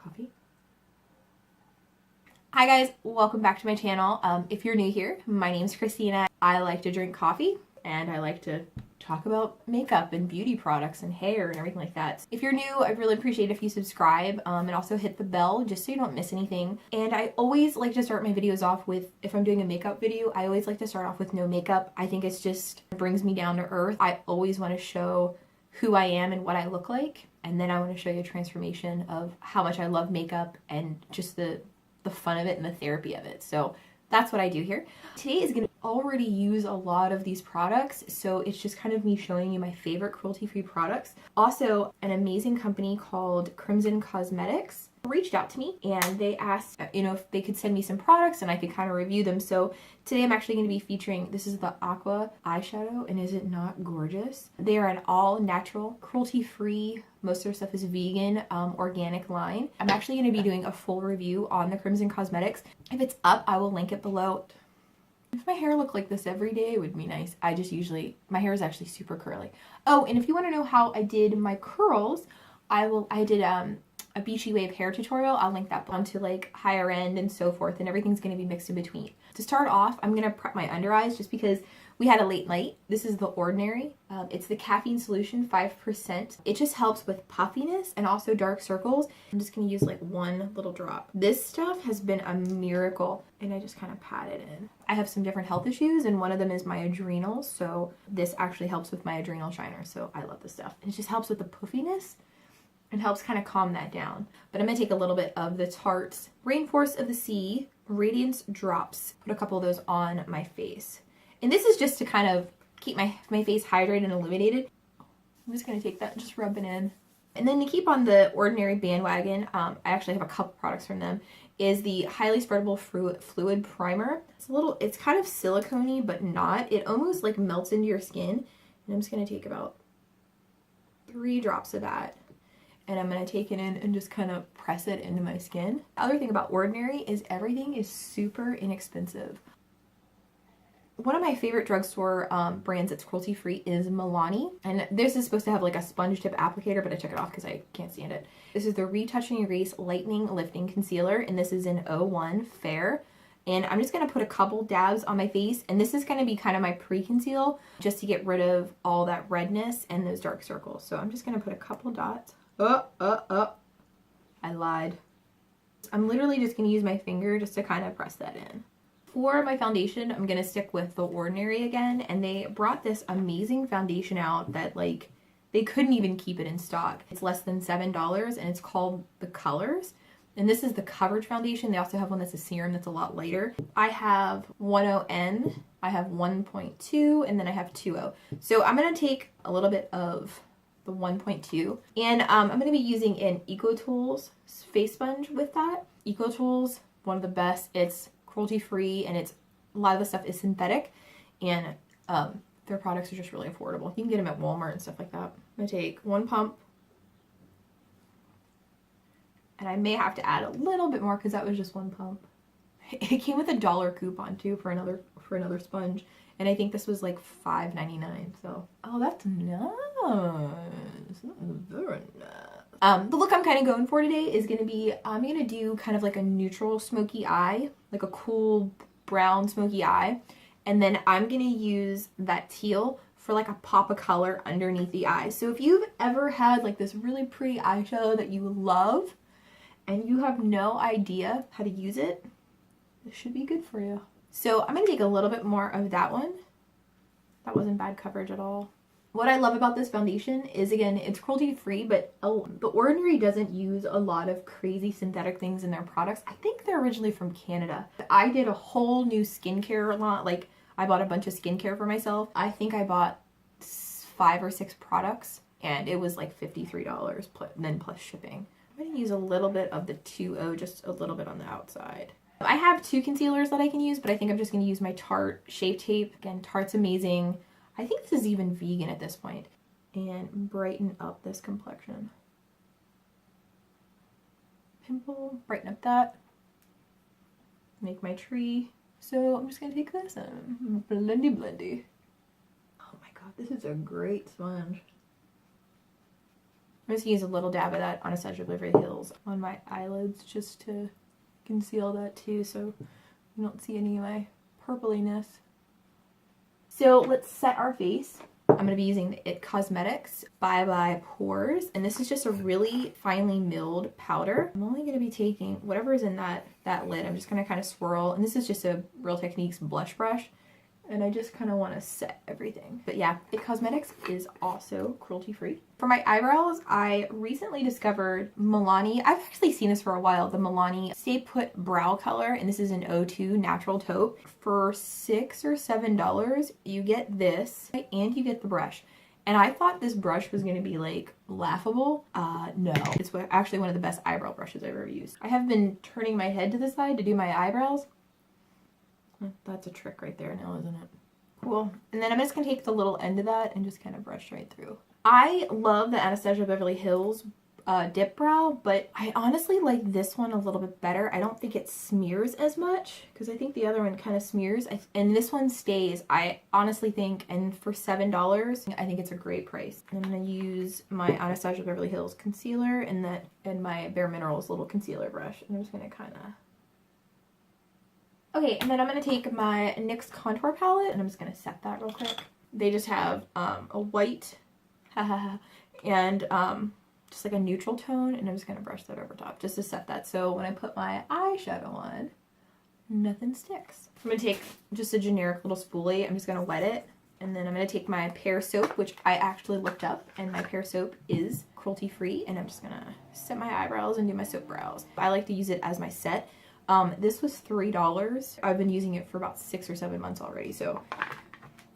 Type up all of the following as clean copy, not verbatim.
coffee. Hi guys, welcome back to my channel. If you're new here, my name's Christina. I like to drink coffee and I like to talk about makeup and beauty products and hair and everything like that. If you're new, I'd really appreciate if you subscribe and also hit the bell just so you don't miss anything. And I always like to start my videos off with, if I'm doing a makeup video, I always like to start off with no makeup. I think it's just, it brings me down to earth. I always want to show who I am and what I look like. And then I want to show you a transformation of how much I love makeup and just the fun of it and the therapy of it. So that's what I do here. Today is going to already use a lot of these products, so it's just kind of me showing you my favorite cruelty-free products. Also, an amazing company called Crimson Cosmetics reached out to me and they asked, if they could send me some products and I could kind of review them. So today I'm actually going to be featuring, this is the Aqua eyeshadow, and is it not gorgeous? They are an all natural, cruelty-free, most of their stuff is vegan, organic line. I'm actually going to be doing a full review on the Crimson Cosmetics. If it's up, I will link it below. If my hair looked like this every day, it would be nice. My hair is actually super curly. Oh, and if you want to know how I did my curls, I did a Beachy wave hair tutorial. I'll link that onto like higher end and so forth, and everything's going to be mixed in between. To start off, I'm going to prep my under eyes just because we had a late night. This is the Ordinary. It's the caffeine solution, 5%. It just helps with puffiness and also dark circles. I'm just going to use like one little drop. This stuff has been a miracle, and I just kind of pat it in. I have some different health issues, and one of them is my adrenals, so this actually helps with my adrenal shiner, so I love this stuff. It just helps with the puffiness and helps kind of calm that down. But I'm going to take a little bit of the Tarte's Rainforest of the Sea Radiance Drops. Put a couple of those on my face. And this is just to kind of keep my face hydrated and illuminated. I'm just going to take that and just rub it in. And then to keep on the Ordinary bandwagon, I actually have a couple products from them, is the Highly Spreadable Fluid Primer. It's kind of silicone-y, but not. It almost like melts into your skin. And I'm just going to take about 3 drops of that. And I'm going to take it in and just kind of press it into my skin. The other thing about Ordinary is everything is super inexpensive. One of my favorite drugstore brands that's cruelty-free is Milani. And this is supposed to have like a sponge tip applicator, but I took it off because I can't stand it. This is the Retouch and Erase Lightening Lifting Concealer, and this is in 01 Fair. And I'm just going to put a couple dabs on my face, and this is going to be kind of my pre-conceal just to get rid of all that redness and those dark circles. So I'm just going to put a couple dots. I lied. I'm literally just going to use my finger just to kind of press that in. For my foundation, I'm going to stick with the Ordinary again, and they brought this amazing foundation out that like they couldn't even keep it in stock. It's less than $7 and it's called The Colors. And this is the coverage foundation. They also have one that's a serum that's a lot lighter. I have 10N, I have 1.2, and then I have 2.0. So I'm going to take a little bit of the 1.2, and I'm going to be using an EcoTools face sponge with that. EcoTools, one of the best. It's cruelty-free, and a lot of the stuff is synthetic, and their products are just really affordable. You can get them at Walmart and stuff like that. I'm going to take 1 pump, and I may have to add a little bit more because that was just 1 pump. It came with a $1 coupon too for another sponge. And I think this was like $5.99, so. Oh, that's nice. Very nice. The look I'm kind of going for today is going to be, I'm going to do kind of like a neutral smoky eye, like a cool brown smoky eye. And then I'm going to use that teal for like a pop of color underneath the eye. So if you've ever had like this really pretty eyeshadow that you love and you have no idea how to use it, this should be good for you. So I'm going to take a little bit more of that one. That wasn't bad coverage at all. What I love about this foundation is, again, it's cruelty-free, but the Ordinary doesn't use a lot of crazy synthetic things in their products. I think they're originally from Canada. I did a whole new skincare line. Like, I bought a bunch of skincare for myself. I think I bought 5 or 6 products, and it was like $53 then plus shipping. I'm going to use a little bit of the 2.0, just a little bit on the outside. I have 2 concealers that I can use, but I think I'm just going to use my Tarte Shape Tape. Again, Tarte's amazing. I think this is even vegan at this point. And brighten up this complexion. Pimple, brighten up that. Make my tree. So I'm just going to take this and blendy. Oh my god, this is a great sponge. I'm just gonna use a little dab of that Anastasia Beverly Hills on my eyelids just to conceal that too, so you don't see any of my purpliness. So let's set our face. I'm going to be using the It Cosmetics Bye Bye Pores, and this is just a really finely milled powder. I'm only going to be taking whatever is in that lid. I'm just going to kind of swirl, and this is just a Real Techniques blush brush, and I just kind of want to set everything. But yeah, It Cosmetics is also cruelty free. For my eyebrows, I recently discovered Milani. I've actually seen this for a while, the Milani Stay Put Brow Color, and this is an O2 natural taupe. For $6 or $7, you get this, and you get the brush. And I thought this brush was going to be like laughable. No, it's actually one of the best eyebrow brushes I've ever used. I have been turning my head to the side to do my eyebrows. That's a trick right there now, isn't it? Cool. And then I'm just going to take the little end of that and just kind of brush right through. I love the Anastasia Beverly Hills dip brow, but I honestly like this one a little bit better. I don't think it smears as much because I think the other one kind of smears, and this one stays, I honestly think, and for $7, I think it's a great price. I'm going to use my Anastasia Beverly Hills concealer and my Bare Minerals little concealer brush, and I'm just going to kind of... Okay, and then I'm going to take my NYX contour palette, and I'm just going to set that real quick. They just have a white, and just like a neutral tone, and I'm just going to brush that over top just to set that, so when I put my eyeshadow on, nothing sticks. I'm going to take just a generic little spoolie, I'm just going to wet it, and then I'm going to take my Pear soap, which I actually looked up, and my Pear soap is cruelty free, and I'm just going to set my eyebrows and do my soap brows. I like to use it as my set. This was $3. I've been using it for about 6 or 7 months already, so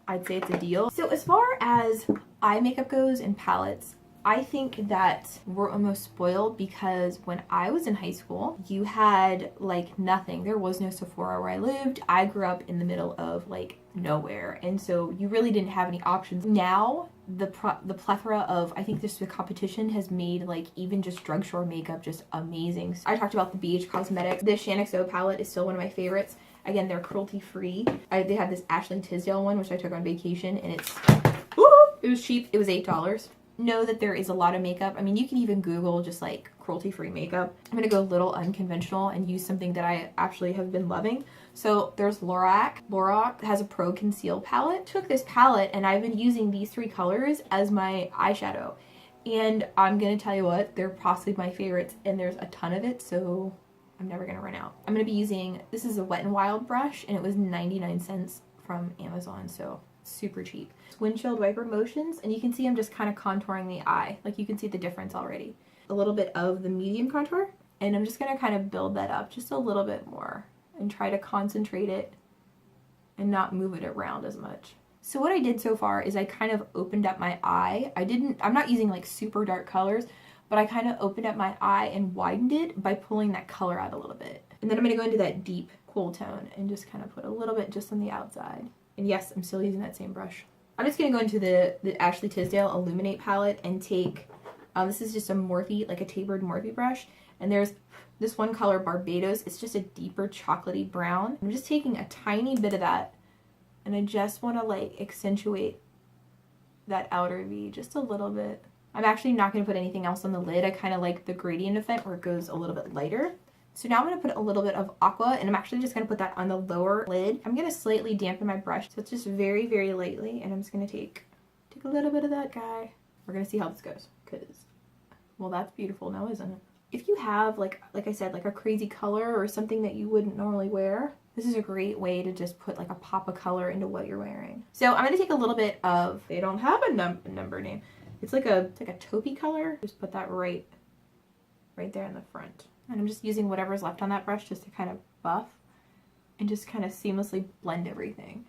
I'd say it's a deal. So as far as eye makeup goes and palettes, I think that we're almost spoiled because when I was in high school, you had like nothing. There was no Sephora where I lived. I grew up in the middle of like nowhere, and so you really didn't have any options. Now the plethora of, I think the competition has made like even just drugstore makeup just amazing. I talked about the BH Cosmetics. This XOXOXO palette is still one of my favorites. Again, they're cruelty free. They have this Ashley Tisdale one, which I took on vacation, and it was cheap. It was $8. Know that there is a lot of makeup. I mean, you can even Google just like cruelty-free makeup. I'm gonna go a little unconventional and use something that I actually have been loving. So there's Lorac. Lorac has a Pro Conceal palette. Took this palette and I've been using these 3 colors as my eyeshadow. And I'm gonna tell you what, they're possibly my favorites, and there's a ton of it, so I'm never gonna run out. I'm gonna be using, this is a Wet n Wild brush, and it was 99 cents from Amazon, so super cheap. Windshield wiper motions, and you can see I'm just kind of contouring the eye. Like you can see the difference already. A little bit of the medium contour, and I'm just going to kind of build that up just a little bit more and try to concentrate it and not move it around as much. So what I did so far is I kind of opened up my eye. I'm not using like super dark colors, but I kind of opened up my eye and widened it by pulling that color out a little bit. And then I'm going to go into that deep cool tone and just kind of put a little bit just on the outside. And yes, I'm still using that same brush. I'm just going to go into the Ashley Tisdale Illuminate palette and take, this is just a Morphe, like a tapered Morphe brush. And there's this one color, Barbados. It's just a deeper chocolatey brown. I'm just taking a tiny bit of that, and I just want to like accentuate that outer V just a little bit. I'm actually not going to put anything else on the lid. I kind of like the gradient effect where it goes a little bit lighter. So now I'm going to put a little bit of aqua, and I'm actually just going to put that on the lower lid. I'm going to slightly dampen my brush, so it's just very, very lightly, and I'm just going to take a little bit of that guy. We're going to see how this goes, because, well, that's beautiful now, isn't it? If you have, like I said, like a crazy color or something that you wouldn't normally wear, this is a great way to just put like a pop of color into what you're wearing. So I'm going to take a little bit of, they don't have a number name. It's like a taupey color. Just put that right there in the front. And I'm just using whatever's left on that brush just to kind of buff and just kind of seamlessly blend everything.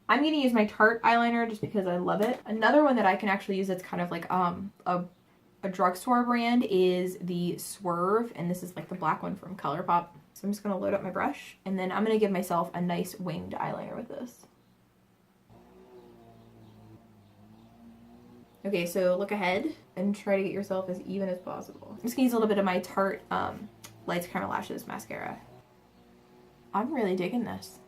I'm going to use my Tarte eyeliner just because I love it. Another one that I can actually use that's kind of like a drugstore brand is the Swerve, and this is like the black one from ColourPop. So I'm just going to load up my brush, and then I'm going to give myself a nice winged eyeliner with this. Okay, so look ahead and try to get yourself as even as possible. I'm just going to use a little bit of my Tarte Lights Camera Lashes mascara. I'm really digging this.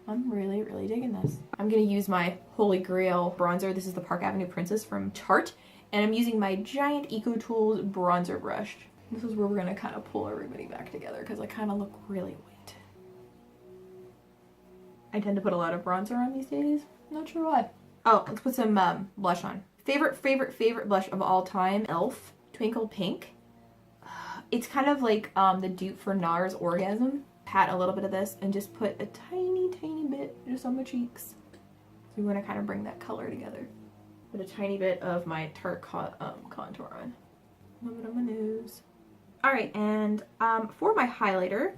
I'm really, really digging this. I'm going to use my Holy Grail bronzer. This is the Park Avenue Princess from Tarte. And I'm using my giant Eco Tools bronzer brush. This is where we're gonna kind of pull everybody back together because I kind of look really white. I tend to put a lot of bronzer on these days. Not sure why. Oh, let's put some blush on. Favorite blush of all time, e.l.f. Twinkle Pink. It's kind of like the dupe for NARS Orgasm. Pat a little bit of this and just put a tiny bit just on my cheeks. So we want to kind of bring that color together. Put a tiny bit of my Tarte contour on. A little bit on my nose. Alright, and for my highlighter,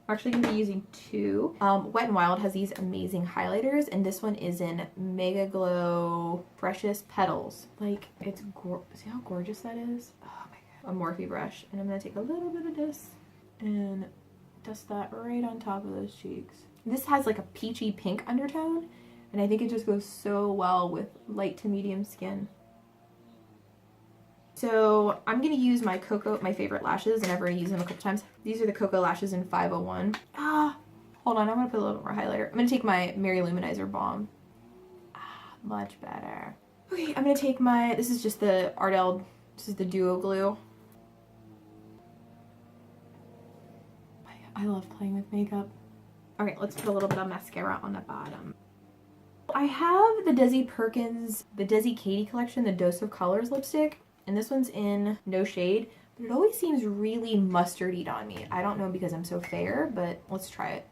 I'm actually going to be using two. Wet n Wild has these amazing highlighters, and this one is in Mega Glow Precious Petals. Like, it's see how gorgeous that is? Oh my god. A Morphe brush, and I'm going to take a little bit of this and dust that right on top of those cheeks. This has like a peachy pink undertone, and I think it just goes so well with light to medium skin. So I'm going to use my favorite lashes, and I've already used them a couple times. These are the Cocoa lashes in 501. Hold on, I'm going to put a little bit more highlighter. I'm going to take my Mary Luminizer Balm. Much better. Okay, I'm going to take my, this is just the Ardell, this is the Duo Glue. I love playing with makeup. Alright, let's put a little bit of mascara on the bottom. I have the Desi Perkins, the Desi Katie collection, the Dose of Colors lipstick. And this one's in No Shade, but it always seems really mustardy on me. I don't know because I'm so fair, but let's try it.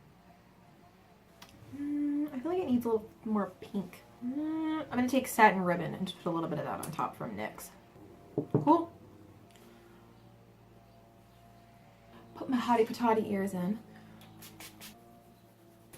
I feel like it needs a little more pink. I'm going to take Satin Ribbon and just put a little bit of that on top from NYX. Cool. Put my hottie patati ears in.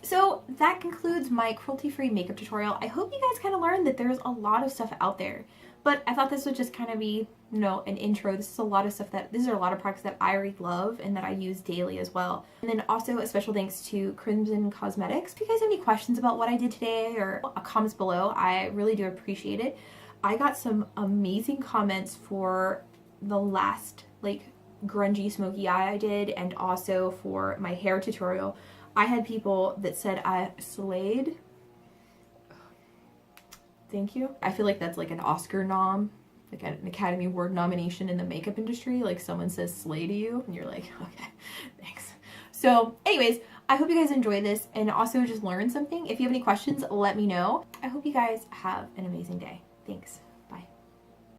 So that concludes my cruelty-free makeup tutorial. I hope you guys kind of learned that there's a lot of stuff out there. But I thought this would just kind of be, you know, an intro. This is a lot of stuff these are a lot of products that I already love and that I use daily as well. And then also a special thanks to Crimson Cosmetics. If you guys have any questions about what I did today or comments below, I really do appreciate it. I got some amazing comments for the last, like, grungy smoky eye I did, and also for my hair tutorial. I had people that said I slayed. Thank you. I feel like that's like an Oscar nom, like an Academy Award nomination in the makeup industry. Like someone says slay to you and you're like, okay, thanks. So anyways, I hope you guys enjoy this and also just learn something. If you have any questions, let me know. I hope you guys have an amazing day. Thanks.